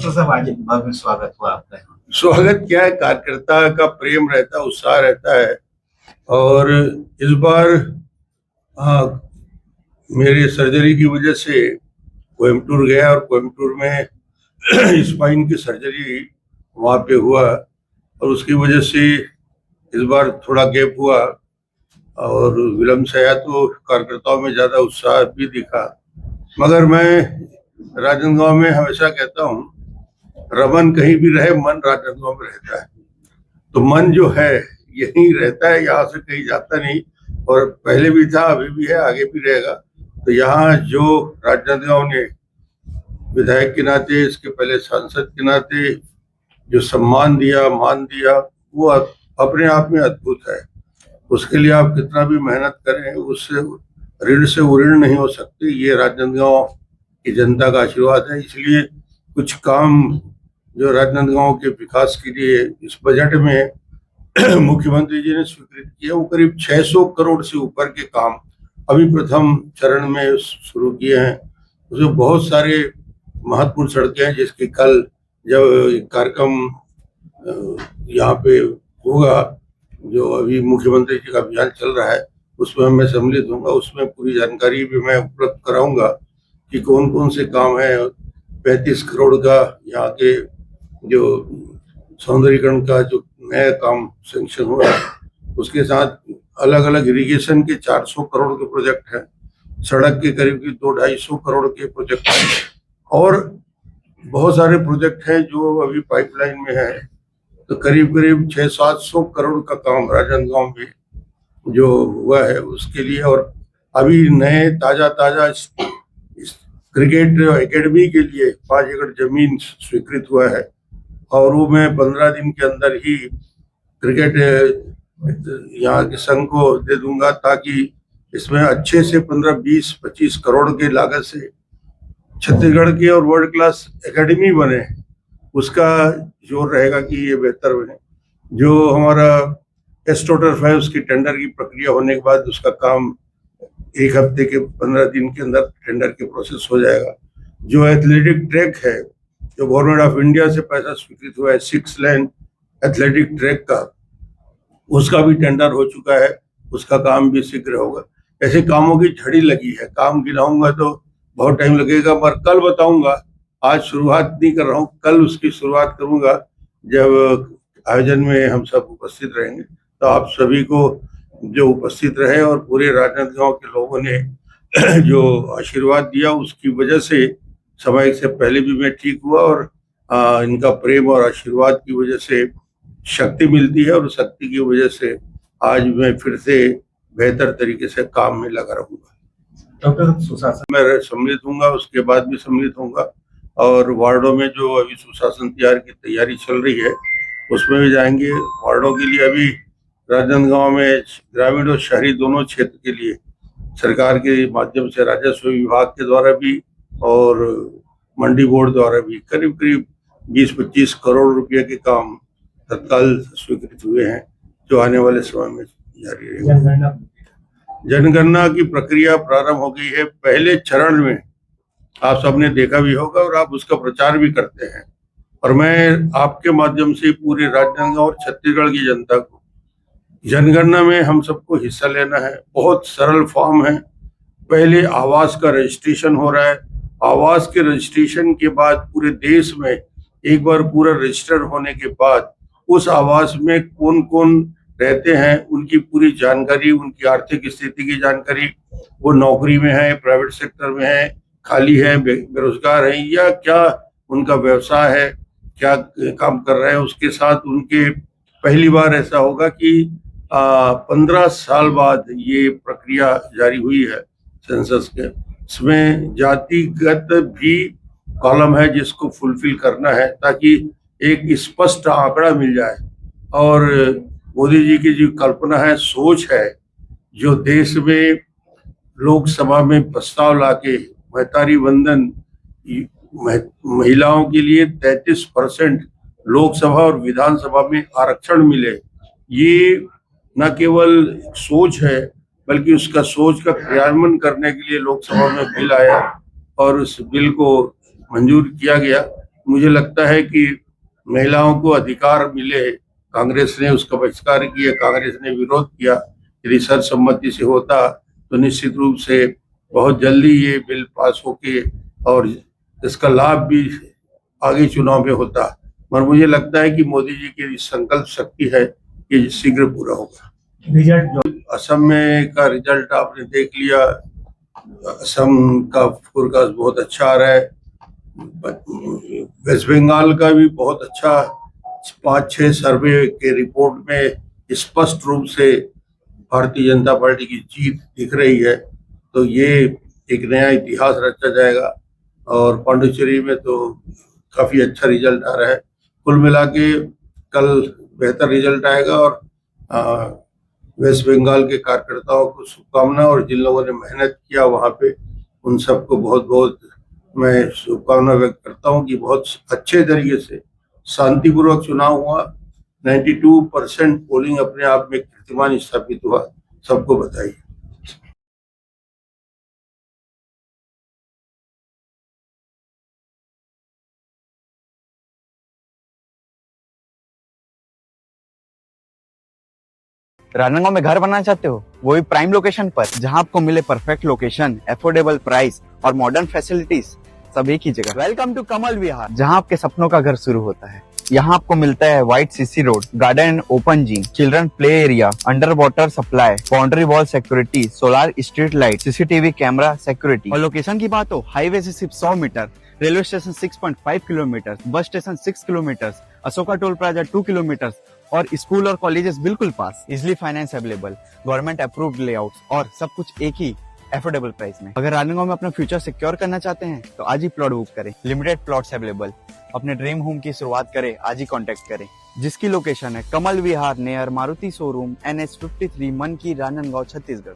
तो सब आज भव्य स्वागत हुआ आपका। स्वागत क्या है, कार्यकर्ता का प्रेम रहता है, उत्साह रहता है। और इस बार हाँ, मेरी सर्जरी की वजह से कोयम्बटूर गया और कोयम्बटूर में स्पाइन की सर्जरी वहाँ पे हुआ और उसकी वजह से इस बार थोड़ा गैप हुआ और विलम्ब से आया, तो कार्यकर्ताओं में ज़्यादा उत्साह भी दिखा। मगर मैं राजनांदगांव में हमेशा कहता हूँ, रमन कहीं भी रहे, मन राजनांदगांव में रहता है। तो मन जो है यहीं रहता है, यहाँ से कहीं जाता नहीं। और पहले भी था, अभी भी है, आगे भी रहेगा। तो यहाँ जो राजनांदगांव ने विधायक के नाते, इसके पहले सांसद के नाते जो सम्मान दिया, मान दिया, वो अपने आप में अद्भुत है। उसके लिए आप कितना भी मेहनत करें, उससे ऋण से ऋण नहीं हो सकती। ये राजनांदगांव की जनता का आशीर्वाद है। इसलिए कुछ काम जो राजनांदगांव के विकास के लिए इस बजट में मुख्यमंत्री जी ने स्वीकृत किया, वो करीब 600 करोड़ से ऊपर के काम अभी प्रथम चरण में शुरू किए हैं। उसमें बहुत सारे महत्वपूर्ण सड़कें हैं, जिसके कल जब कार्यक्रम यहाँ पे होगा, जो अभी मुख्यमंत्री जी का अभियान चल रहा है, उसमें मैं सम्मिलित होऊंगा। उसमें पूरी जानकारी भी मैं उपलब्ध कराऊंगा कि कौन कौन से काम है। 35 करोड़ का यहाँ के जो सौंदर्यीकरण का जो नया काम सेंक्शन हो रहा है, उसके साथ अलग अलग इरिगेशन के 400 करोड़ के प्रोजेक्ट हैं, सड़क के करीब 200-250 करोड़ के प्रोजेक्ट हैं और बहुत सारे प्रोजेक्ट हैं जो अभी पाइपलाइन में है। तो करीब करीब 600-700 करोड़ का काम राजनांदगांव में जो हुआ है उसके लिए। और अभी नए ताजा क्रिकेट एकेडमी के लिए 5 एकड़ जमीन स्वीकृत हुआ है और वो मैं 15 दिन के अंदर ही क्रिकेट यहाँ के संघ को दे दूंगा, ताकि इसमें अच्छे से 15-20-25 करोड़ के लागत से छत्तीसगढ़ की और वर्ल्ड क्लास एकेडमी बने। उसका जोर रहेगा कि ये बेहतर बने। जो हमारा एस्ट्रोटर्फ है, उसकी टेंडर की प्रक्रिया होने के बाद उसका काम 1 हफ्ते के 15 दिन के अंदर टेंडर के प्रोसेस हो जाएगा। जो एथलेटिक ट्रैक है, जो गवर्नमेंट ऑफ इंडिया से पैसा स्वीकृत हुआ है 6 लेन एथलेटिक ट्रैक का, उसका भी टेंडर हो चुका है, उसका काम भी शीघ्र होगा। ऐसे कामों की झड़ी लगी है। काम गिनाऊंगा तो बहुत टाइम लगेगा, पर कल बताऊंगा। आज शुरुआत नहीं कर रहा हूँ, कल उसकी शुरुआत करूंगा जब आयोजन में हम सब उपस्थित रहेंगे। तो आप सभी को जो उपस्थित रहे और पूरे राजनांदगांव के लोगों ने जो आशीर्वाद दिया, उसकी वजह से समय से पहले भी मैं ठीक हुआ और इनका प्रेम और आशीर्वाद की वजह से शक्ति मिलती है और शक्ति की वजह से आज मैं फिर से बेहतर तरीके से काम में लगा रहूंगा। डॉक्टर सुशासन मैं सम्मिलित होऊंगा, उसके बाद भी सम्मिलित होऊंगा और वार्डों में जो अभी सुशासन की तैयारी चल रही है उसमें भी जाएंगे। वार्डों के लिए अभी राजनांदगांव में ग्रामीण और शहरी दोनों क्षेत्र के लिए सरकार के माध्यम से राजस्व विभाग के द्वारा भी और मंडी बोर्ड द्वारा भी करीब करीब 20-25 करोड़ रुपए के काम तत्काल स्वीकृत हुए हैं, जो आने वाले समय में जारी रहेगा। जनगणना की प्रक्रिया प्रारंभ हो गई है। पहले चरण में आप सबने देखा भी होगा और आप उसका प्रचार भी करते हैं, और मैं आपके माध्यम से पूरे राजनांदगांव और छत्तीसगढ़ की जनता को, जनगणना में हम सबको हिस्सा लेना है। बहुत सरल फॉर्म है। पहले आवास का रजिस्ट्रेशन हो रहा है। आवास के रजिस्ट्रेशन के बाद पूरे देश में एक बार पूरा रजिस्टर होने के बाद उस आवास में कौन कौन रहते हैं, उनकी पूरी जानकारी, उनकी आर्थिक स्थिति की जानकारी, वो नौकरी में है, प्राइवेट सेक्टर में है, खाली है, बेरोजगार है, या क्या उनका व्यवसाय है, क्या काम कर रहे हैं। उसके साथ उनके पहली बार ऐसा होगा कि 15 साल बाद ये प्रक्रिया जारी हुई है सेंसस के। इसमें जातिगत भी कॉलम है जिसको फुलफिल करना है, ताकि एक स्पष्ट आंकड़ा मिल जाए। और मोदी जी की जो कल्पना है, सोच है, जो देश में लोकसभा में प्रस्ताव लाके महतारी वंदन, महिलाओं के लिए 33% लोकसभा और विधानसभा में आरक्षण मिले, ये न केवल सोच है बल्कि उसका सोच का क्रियान्वयन करने के लिए लोकसभा में बिल आया और उस बिल को मंजूर किया गया। मुझे लगता है कि महिलाओं को अधिकार मिले। कांग्रेस ने उसका बहिष्कार किया, कांग्रेस ने विरोध किया। यदि सर्वसम्मति से होता तो निश्चित रूप से बहुत जल्दी ये बिल पास होके और इसका लाभ भी आगे चुनाव में होता। पर मुझे लगता है कि मोदी जी की संकल्प शक्ति है, ये शीघ्र पूरा होगा। रिजल्ट जो असम में का रिजल्ट आपने देख लिया। असम का फोरकास्ट बहुत अच्छा आ रहा है। वेस्ट बंगाल का भी बहुत अच्छा 5-6 सर्वे के रिपोर्ट में स्पष्ट रूप से भारतीय जनता पार्टी की जीत दिख रही है। तो ये एक नया इतिहास रचा जाएगा और पांडिचेरी में तो काफी अच्छा रिजल्ट आ रहा है। कुल मिला के कल बेहतर रिजल्ट आएगा और वेस्ट बंगाल के कार्यकर्ताओं को शुभकामना, और जिन लोगों ने मेहनत किया वहां पे उन सबको बहुत बहुत मैं शुभकामना व्यक्त करता हूं कि बहुत अच्छे तरीके से शांतिपूर्वक चुनाव हुआ। 92% पोलिंग अपने आप में कीर्तिमान स्थापित हुआ। सबको बधाई। राजनांदगांव में घर बनाना चाहते हो, वो भी प्राइम लोकेशन पर, जहां आपको मिले परफेक्ट लोकेशन, अफोर्डेबल प्राइस और मॉडर्न फैसिलिटीज सब एक ही जगह। वेलकम टू कमल विहार, जहां आपके सपनों का घर शुरू होता है। यहाँ आपको मिलता है wide CC road, garden and open gym, children play area, under water supply, boundary wall security, solar street light, CCTV camera security. और लोकेशन की बात हो, हाईवे से सिर्फ 100 metre, railway station 6.5 kilometre, bus station 6 kilometre, Ashoka toll plaza 2 kilometre और school और colleges बिल्कुल पास। Easily finance available, government approved layout और सब कुछ एक ही एफोर्डेबल प्राइस में। अगर राजनांदगांव में अपना फ्यूचर सिक्योर करना चाहते हैं तो आज ही प्लॉट बुक करें। Limited plots available. अपने ड्रीम होम की शुरुआत करें, आज ही कांटेक्ट करें, जिसकी लोकेशन है Kamal Vihar near Maruti showroom, NH 53, मनकी, राजनांदगांव, छत्तीसगढ़।